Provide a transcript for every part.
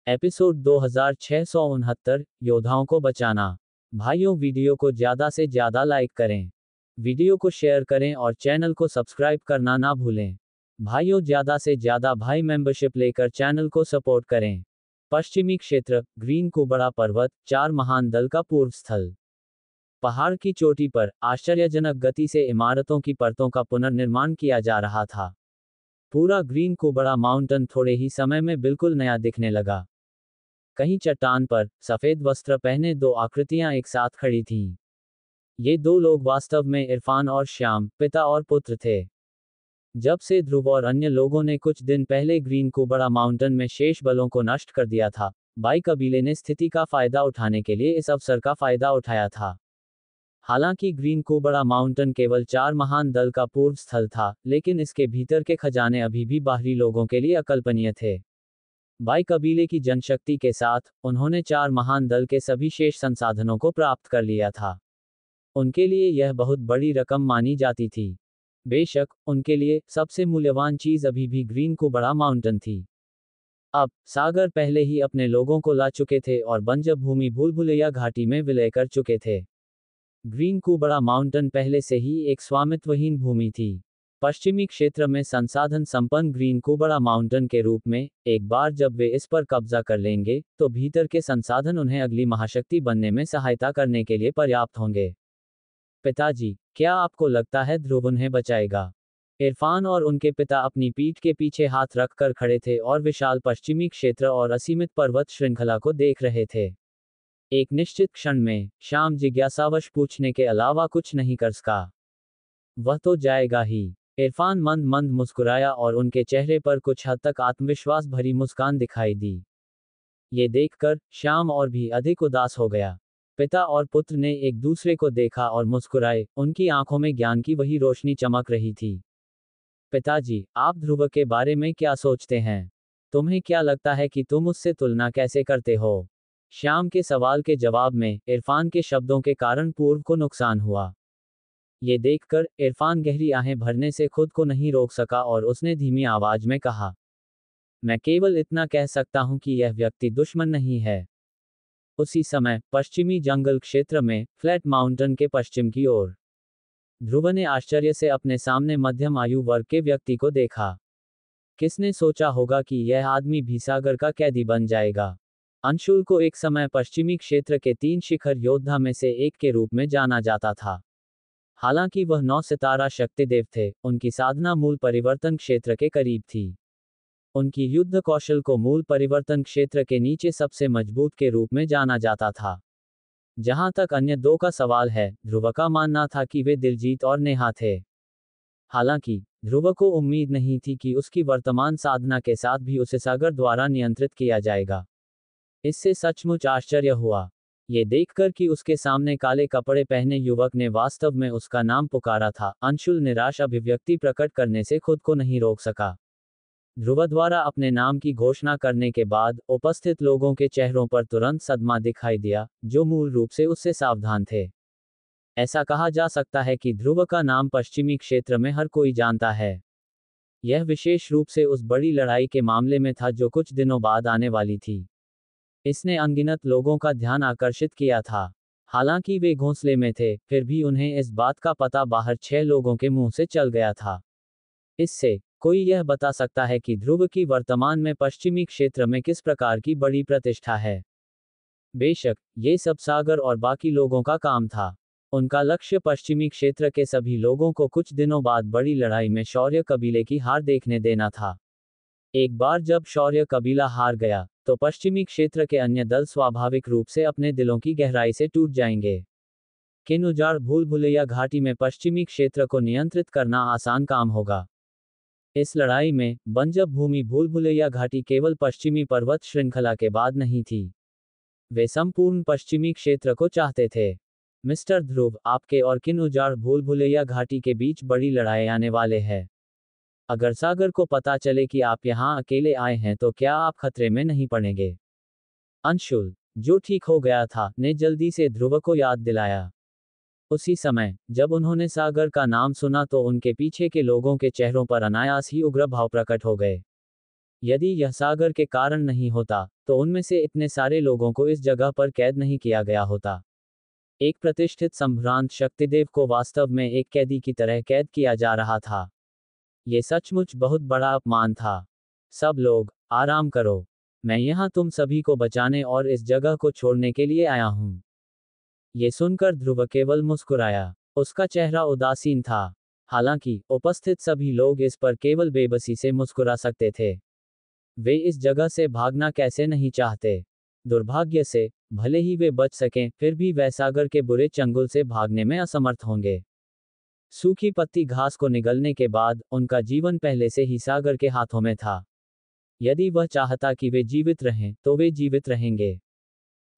Episode 2669 योद्धाओं को बचाना। भाइयों, वीडियो को ज़्यादा से ज़्यादा लाइक करें, वीडियो को शेयर करें और चैनल को सब्सक्राइब करना ना भूलें। भाइयों, ज़्यादा से ज़्यादा भाई मेंबरशिप लेकर चैनल को सपोर्ट करें। पश्चिमी क्षेत्र, ग्रीन कुबड़ा पर्वत, 4 महान दल का पूर्व स्थल। पहाड़ की चोटी पर आश्चर्यजनक गति से इमारतों की परतों का पुनर्निर्माण किया जा रहा था। पूरा ग्रीन कुबड़ा माउंटेन थोड़े ही समय में बिल्कुल नया दिखने लगा। कहीं चट्टान पर सफेद वस्त्र पहने 2 आकृतियां एक साथ खड़ी थीं। ये 2 लोग वास्तव में इरफान और श्याम, पिता और पुत्र थे। जब से ध्रुव और अन्य लोगों ने कुछ दिन पहले ग्रीन कुबड़ा माउंटेन में शेष बलों को नष्ट कर दिया था, बाई कबीले ने स्थिति का फायदा उठाने के लिए इस अवसर का फायदा उठाया था। हालांकि ग्रीन कुबड़ा माउंटेन केवल 4 महान दल का पूर्व स्थल था, लेकिन इसके भीतर के खजाने अभी भी बाहरी लोगों के लिए अकल्पनीय थे। बाई कबीले की जनशक्ति के साथ उन्होंने 4 महान दल के सभी शेष संसाधनों को प्राप्त कर लिया था। उनके लिए यह बहुत बड़ी रकम मानी जाती थी। बेशक, उनके लिए सबसे मूल्यवान चीज अभी भी ग्रीन कुबड़ा माउंटेन थी। अब सागर पहले ही अपने लोगों को ला चुके थे और बंजर भूमि भूलभुलैया घाटी में विलय कर चुके थे। ग्रीन कुबड़ा माउंटेन पहले से ही एक स्वामित्वहीन भूमि थी। पश्चिमी क्षेत्र में संसाधन संपन्न ग्रीन कुबड़ा माउंटेन के रूप में, एक बार जब वे इस पर कब्जा कर लेंगे, तो भीतर के संसाधन उन्हें अगली महाशक्ति बनने में सहायता करने के लिए पर्याप्त होंगे। पिताजी, क्या आपको लगता है ध्रुव उन्हें बचाएगा? इरफान और उनके पिता अपनी पीठ के पीछे हाथ रखकर खड़े थे और विशाल पश्चिमी क्षेत्र और असीमित पर्वत श्रृंखला को देख रहे थे। एक निश्चित क्षण में श्याम जिज्ञासावश पूछने के अलावा कुछ नहीं कर सका। वह तो जाएगा ही। इरफान मंद मंद मुस्कुराया और उनके चेहरे पर कुछ हद तक आत्मविश्वास भरी मुस्कान दिखाई दी। ये देखकर श्याम और भी अधिक उदास हो गया। पिता और पुत्र ने एक दूसरे को देखा और मुस्कुराए, उनकी आंखों में ज्ञान की वही रोशनी चमक रही थी। पिताजी, आप ध्रुव के बारे में क्या सोचते हैं? तुम्हें क्या लगता है कि तुम उससे तुलना कैसे करते हो? श्याम के सवाल के जवाब में इरफान के शब्दों के कारण पूर्व को नुकसान हुआ। ये देखकर इरफान गहरी आहें भरने से खुद को नहीं रोक सका और उसने धीमी आवाज में कहा, मैं केवल इतना कह सकता हूं कि यह व्यक्ति दुश्मन नहीं है। उसी समय पश्चिमी जंगल क्षेत्र में फ्लैट माउंटेन के पश्चिम की ओर ध्रुव ने आश्चर्य से अपने सामने मध्यम आयु वर्ग के व्यक्ति को देखा। किसने सोचा होगा कि यह आदमी भी सागर का कैदी बन जाएगा? अंशुल को एक समय पश्चिमी क्षेत्र के 3 शिखर योद्धा में से एक के रूप में जाना जाता था। हालांकि वह 9 सितारा शक्तिदेव थे, उनकी साधना मूल परिवर्तन क्षेत्र के करीब थी। उनकी युद्ध कौशल को मूल परिवर्तन क्षेत्र के नीचे सबसे मजबूत के रूप में जाना जाता था। जहां तक अन्य 2 का सवाल है, ध्रुव का मानना था कि वे दिलजीत और नेहा थे। हालांकि ध्रुव को उम्मीद नहीं थी कि उसकी वर्तमान साधना के साथ भी उसे सागर द्वारा नियंत्रित किया जाएगा। इससे सचमुच आश्चर्य हुआ, ये देखकर कि उसके सामने काले कपड़े पहने युवक ने वास्तव में उसका नाम पुकारा था। अंशुल निराश अभिव्यक्ति प्रकट करने से खुद को नहीं रोक सका। ध्रुव द्वारा अपने नाम की घोषणा करने के बाद उपस्थित लोगों के चेहरों पर तुरंत सदमा दिखाई दिया, जो मूल रूप से उससे सावधान थे। ऐसा कहा जा सकता है कि ध्रुव का नाम पश्चिमी क्षेत्र में हर कोई जानता है। यह विशेष रूप से उस बड़ी लड़ाई के मामले में था जो कुछ दिनों बाद आने वाली थी। इसने अनगिनत लोगों का ध्यान आकर्षित किया था। हालांकि वे घोंसले में थे, फिर भी उन्हें इस बात का पता बाहर 6 लोगों के मुंह से चल गया था। इससे कोई यह बता सकता है कि ध्रुव की वर्तमान में पश्चिमी क्षेत्र में किस प्रकार की बड़ी प्रतिष्ठा है। बेशक, ये सब सागर और बाकी लोगों का काम था। उनका लक्ष्य पश्चिमी क्षेत्र के सभी लोगों को कुछ दिनों बाद बड़ी लड़ाई में शौर्य कबीले की हार देखने देना था। एक बार जब शौर्य कबीला हार गया, तो पश्चिमी क्षेत्र के अन्य दल स्वाभाविक रूप से अपने दिलों की गहराई से टूट जाएंगे। किन उजाड़ भूलभुलैया घाटी में पश्चिमी क्षेत्र को नियंत्रित करना आसान काम होगा। इस लड़ाई में बंजर भूमि भूलभुलैया घाटी केवल पश्चिमी पर्वत श्रृंखला के बाद नहीं थी। वे संपूर्ण पश्चिमी क्षेत्र को चाहते थे। मिस्टर ध्रुव, आपके और किन उजाड़ भूलभुलैया घाटी के बीच बड़ी लड़ाई आने वाले हैं। अगर सागर को पता चले कि आप यहाँ अकेले आए हैं तो क्या आप खतरे में नहीं पड़ेंगे? अंशुल, जो ठीक हो गया था, ने जल्दी से ध्रुव को याद दिलाया। उसी समय जब उन्होंने सागर का नाम सुना तो उनके पीछे के लोगों के चेहरों पर अनायास ही उग्र भाव प्रकट हो गए। यदि यह सागर के कारण नहीं होता, तो उनमें से इतने सारे लोगों को इस जगह पर कैद नहीं किया गया होता। एक प्रतिष्ठित संभ्रांत शक्तिदेव को वास्तव में एक कैदी की तरह कैद किया जा रहा था। ये सचमुच बहुत बड़ा अपमान था। सब लोग, आराम करो। मैं यहाँ तुम सभी को बचाने और इस जगह को छोड़ने के लिए आया हूँ। ये सुनकर ध्रुव केवल मुस्कुराया। उसका चेहरा उदासीन था। हालांकि उपस्थित सभी लोग इस पर केवल बेबसी से मुस्कुरा सकते थे। वे इस जगह से भागना कैसे नहीं चाहते। दुर्भाग्य से, भले ही वे बच सकें, फिर भी वह सागर के बुरे चंगुल से भागने में असमर्थ होंगे। सूखी पत्ती घास को निगलने के बाद उनका जीवन पहले से ही सागर के हाथों में था। यदि वह चाहता कि वे जीवित रहें, तो वे जीवित रहेंगे।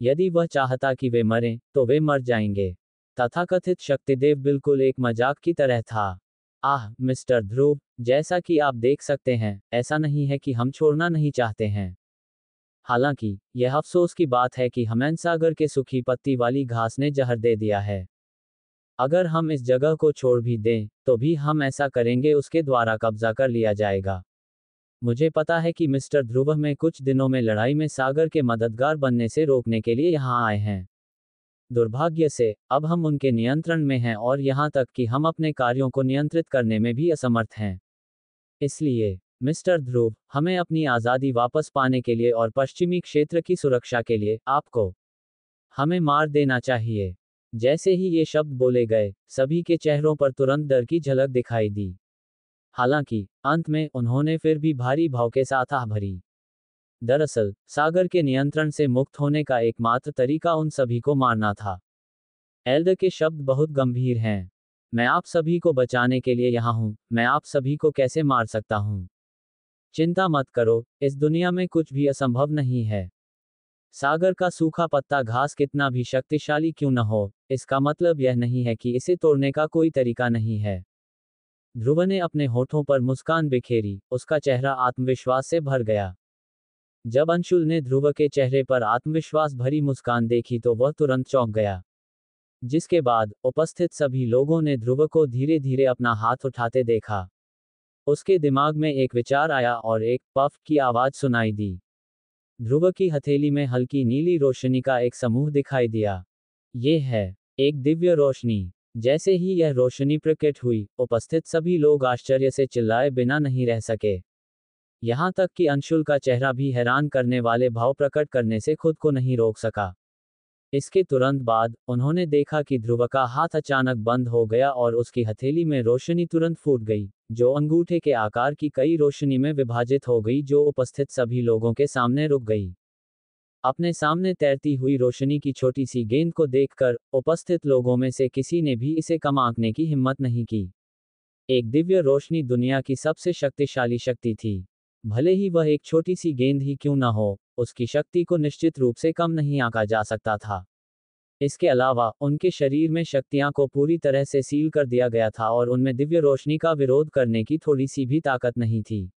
यदि वह चाहता कि वे मरें, तो वे मर जाएंगे। तथाकथित शक्तिदेव बिल्कुल एक मजाक की तरह था। आह, मिस्टर ध्रुव, जैसा कि आप देख सकते हैं, ऐसा नहीं है कि हम छोड़ना नहीं चाहते हैं। हालांकि, यह अफसोस की बात है कि हमें सागर के सूखी पत्ती वाली घास ने जहर दे दिया है। अगर हम इस जगह को छोड़ भी दें, तो भी हम ऐसा करेंगे उसके द्वारा कब्जा कर लिया जाएगा। मुझे पता है कि मिस्टर ध्रुव में कुछ दिनों में लड़ाई में सागर के मददगार बनने से रोकने के लिए यहाँ आए हैं। दुर्भाग्य से, अब हम उनके नियंत्रण में हैं और यहाँ तक कि हम अपने कार्यों को नियंत्रित करने में भी असमर्थ हैं। इसलिए, मिस्टर ध्रुव, हमें अपनी आज़ादी वापस पाने के लिए और पश्चिमी क्षेत्र की सुरक्षा के लिए, आपको हमें मार देना चाहिए। जैसे ही ये शब्द बोले गए, सभी के चेहरों पर तुरंत डर की झलक दिखाई दी। हालांकि, अंत में, उन्होंने फिर भी भारी भाव के साथ आह भरी। दरअसल, सागर के नियंत्रण से मुक्त होने का एकमात्र तरीका उन सभी को मारना था। एल्डर के शब्द बहुत गंभीर हैं। मैं आप सभी को बचाने के लिए यहाँ हूँ, मैं आप सभी को कैसे मार सकता हूँ? चिंता मत करो, इस दुनिया में कुछ भी असंभव नहीं है। सागर का सूखा पत्ता घास कितना भी शक्तिशाली क्यों न हो, इसका मतलब यह नहीं है कि इसे तोड़ने का कोई तरीका नहीं है। ध्रुव ने अपने होठों पर मुस्कान बिखेरी, उसका चेहरा आत्मविश्वास से भर गया। जब अंशुल ने ध्रुव के चेहरे पर आत्मविश्वास भरी मुस्कान देखी तो वह तुरंत चौंक गया। जिसके बाद, उपस्थित सभी लोगों ने ध्रुव को धीरे धीरे अपना हाथ उठाते देखा। उसके दिमाग में एक विचार आया और एक पफ की आवाज सुनाई दी। ध्रुव की हथेली में हल्की नीली रोशनी का एक समूह दिखाई दिया। ये है एक दिव्य रोशनी। जैसे ही यह रोशनी प्रकट हुई, उपस्थित सभी लोग आश्चर्य से चिल्लाए बिना नहीं रह सके। यहाँ तक कि अंशुल का चेहरा भी हैरान करने वाले भाव प्रकट करने से खुद को नहीं रोक सका। इसके तुरंत बाद, उन्होंने देखा कि ध्रुव का हाथ अचानक बंद हो गया और उसकी हथेली में रोशनी तुरंत फूट गई, जो अंगूठे के आकार की कई रोशनी में विभाजित हो गई जो उपस्थित सभी लोगों के सामने रुक गई। अपने सामने तैरती हुई रोशनी की छोटी सी गेंद को देखकर, उपस्थित लोगों में से किसी ने भी इसे कम आंकने की हिम्मत नहीं की। एक दिव्य रोशनी दुनिया की सबसे शक्तिशाली शक्ति थी। भले ही वह एक छोटी सी गेंद ही क्यों न हो, उसकी शक्ति को निश्चित रूप से कम नहीं आंका जा सकता था। इसके अलावा, उनके शरीर में शक्तियां को पूरी तरह से सील कर दिया गया था और उनमें दिव्य रोशनी का विरोध करने की थोड़ी सी भी ताकत नहीं थी।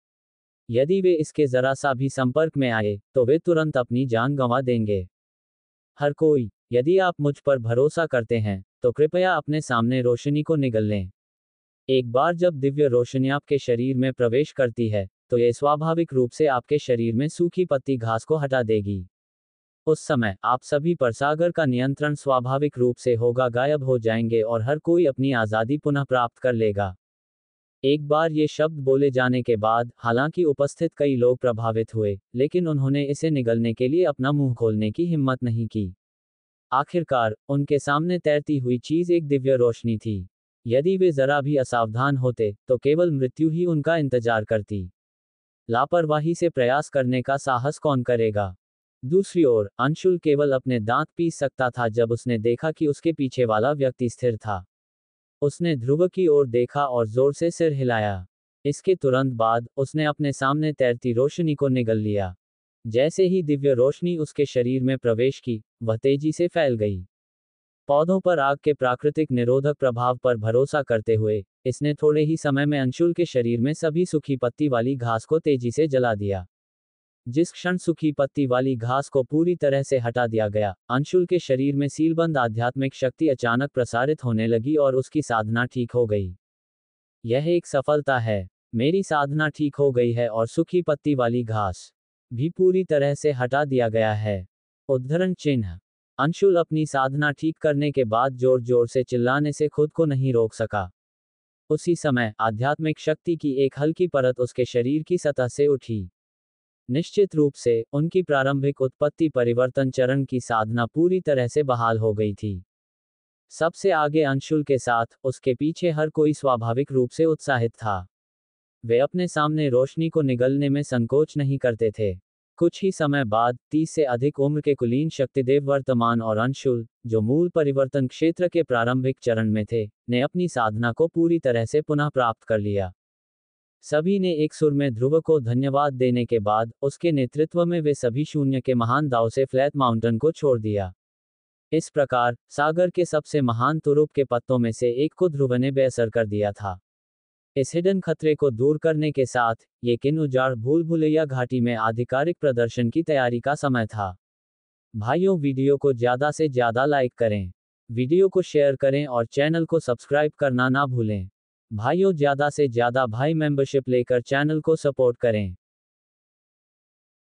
यदि वे इसके जरा सा भी संपर्क में आए, तो वे तुरंत अपनी जान गंवा देंगे। हर कोई, यदि आप मुझ पर भरोसा करते हैं, तो कृपया अपने सामने रोशनी को निगल लें। एक बार जब दिव्य रोशनी आपके शरीर में प्रवेश करती है, तो यह स्वाभाविक रूप से आपके शरीर में सूखी पत्ती घास को हटा देगी। उस समय, आप सभी पर सागर का नियंत्रण स्वाभाविक रूप से होगा, गायब हो जाएंगे और हर कोई अपनी आज़ादी पुनः प्राप्त कर लेगा। एक बार ये शब्द बोले जाने के बाद, हालांकि उपस्थित कई लोग प्रभावित हुए, लेकिन उन्होंने इसे निगलने के लिए अपना मुंह खोलने की हिम्मत नहीं की। आखिरकार, उनके सामने तैरती हुई चीज एक दिव्य रोशनी थी। यदि वे जरा भी असावधान होते, तो केवल मृत्यु ही उनका इंतजार करती। लापरवाही से प्रयास करने का साहस कौन करेगा? दूसरी ओर, अंशुल केवल अपने दांत पीस सकता था जब उसने देखा कि उसके पीछे वाला व्यक्ति स्थिर था। उसने ध्रुव की ओर देखा और जोर से सिर हिलाया। इसके तुरंत बाद, उसने अपने सामने तैरती रोशनी को निगल लिया। जैसे ही दिव्य रोशनी उसके शरीर में प्रवेश की, वह तेजी से फैल गई। पौधों पर आग के प्राकृतिक निरोधक प्रभाव पर भरोसा करते हुए, इसने थोड़े ही समय में अंशुल के शरीर में सभी सूखी पत्ती वाली घास को तेजी से जला दिया। जिस क्षण सूखी पत्ती वाली घास को पूरी तरह से हटा दिया गया, अंशुल के शरीर में सीलबंद आध्यात्मिक शक्ति अचानक प्रसारित होने लगी और उसकी साधना ठीक हो गई। यह एक सफलता है। मेरी साधना ठीक हो गई है और सूखी पत्ती वाली घास भी पूरी तरह से हटा दिया गया है। उद्धरण चिन्ह। अंशुल अपनी साधना ठीक करने के बाद जोर जोर से चिल्लाने से खुद को नहीं रोक सका। उसी समय आध्यात्मिक शक्ति की एक हल्की परत उसके शरीर की सतह से उठी। निश्चित रूप से उनकी प्रारंभिक उत्पत्ति परिवर्तन चरण की साधना पूरी तरह से बहाल हो गई थी। सबसे आगे अंशुल के साथ उसके पीछे हर कोई स्वाभाविक रूप से उत्साहित था। वे अपने सामने रोशनी को निगलने में संकोच नहीं करते थे। कुछ ही समय बाद 30 से अधिक उम्र के कुलीन शक्तिदेव वर्तमान और अंशुल, जो मूल परिवर्तन क्षेत्र के प्रारंभिक चरण में थे, ने अपनी साधना को पूरी तरह से पुनः प्राप्त कर लिया। सभी ने एक सुर में ध्रुव को धन्यवाद देने के बाद उसके नेतृत्व में वे सभी शून्य के महान दाव से फ्लैट माउंटेन को छोड़ दिया। इस प्रकार सागर के सबसे महान तुरुप के पत्तों में से एक को ध्रुव ने बेअसर कर दिया था। इस हिडन खतरे को दूर करने के साथ ये किन उजाड़ भूल भुलैया घाटी में आधिकारिक प्रदर्शन की तैयारी का समय था। भाइयों, वीडियो को ज़्यादा से ज़्यादा लाइक करें, वीडियो को शेयर करें और चैनल को सब्सक्राइब करना ना भूलें। भाइयों, ज़्यादा से ज़्यादा भाई मेंबरशिप लेकर चैनल को सपोर्ट करें।